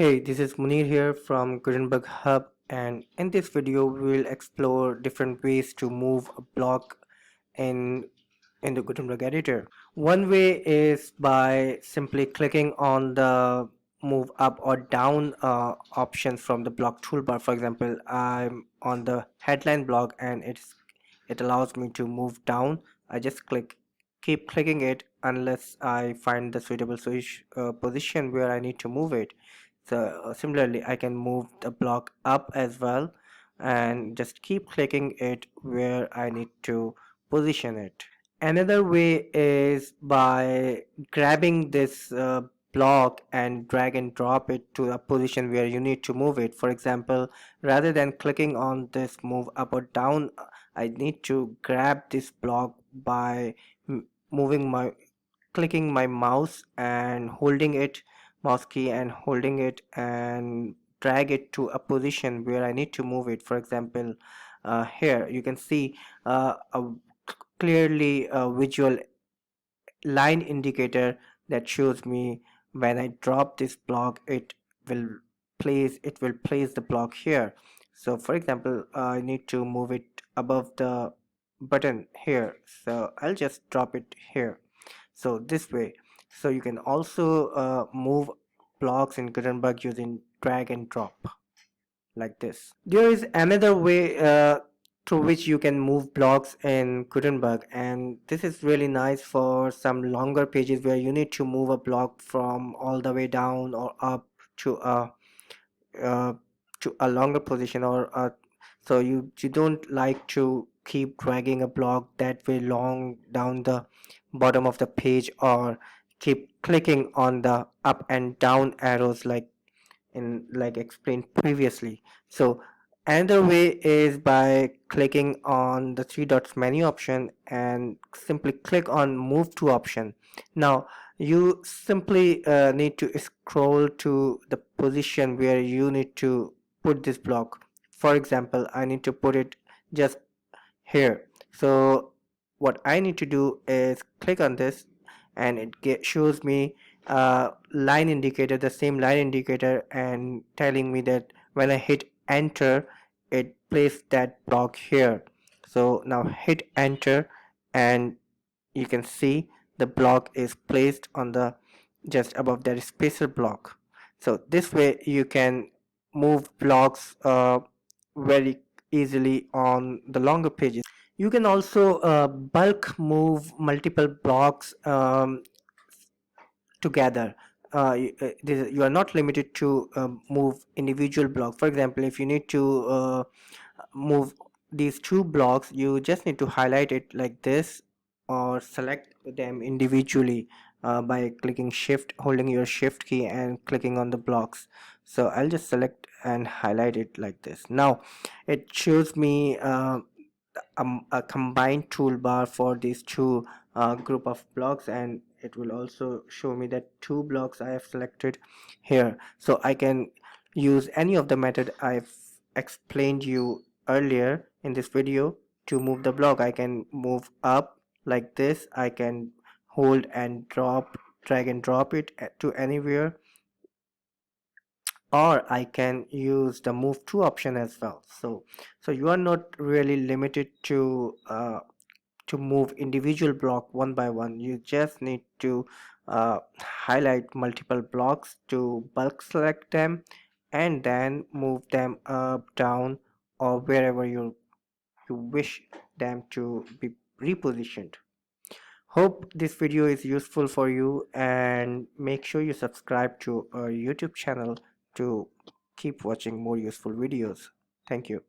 Hey, this is Munir here from Gutenberg Hub, and in this video we will explore different ways to move a block in the Gutenberg editor. One way is by simply clicking on the move up or down options from the block toolbar. For example, I'm on the headline block and it allows me to move down. I just keep clicking it unless I find the suitable position where I need to move it. So similarly, I can move the block up as well and just keep clicking it where I need to position it. Another way is by grabbing this block and drag and drop it to a position where you need to move it. For example, rather than clicking on this move up or down, I need to grab this block by moving my clicking my mouse and holding it mouse key and holding it and drag it to a position where I need to move it. For example, here you can see clearly a visual line indicator that shows me when I drop this block it will place the block here. So for example, I need to move it above the button here, so I'll just drop it here. So this way, so you can also move blocks in Gutenberg using drag and drop like this. There is another way through which you can move blocks in Gutenberg, and this is really nice for some longer pages where you need to move a block from all the way down or up to a uh, longer position, or so you don't like to keep dragging a block that way long down the bottom of the page, or keep clicking on the up and down arrows like explained previously. So another way is by clicking on the three dots menu option and simply click on move to option. Now you simply need to scroll to the position where you need to put this block. For example, I need to put it just here. So what I need to do is click on this, and shows me line indicator, the same line indicator, and telling me that when I hit enter it placed that block here. So now hit enter, and you can see the block is placed on the just above that spacer block. So this way you can move blocks very easily on the longer pages. You can also bulk move multiple blocks together. You are not limited to move individual blocks. For example, if you need to move these two blocks, you just need to highlight it like this or select them individually by clicking shift, holding your shift key and clicking on the blocks. So I'll just select and highlight it like this. Now it shows me a combined toolbar for these two group of blocks, and it will also show me that two blocks I have selected here. So I can use any of the method I've explained you earlier in this video to move the block. I can move up like this, I can hold and drag and drop it to anywhere, or I can use the move to option as well. So you are not really limited to move individual block one by one. You just need to highlight multiple blocks to bulk select them and then move them up, down, or wherever you wish them to be repositioned. Hope this video is useful for you, and make sure you subscribe to our YouTube channel to keep watching more useful videos. Thank you.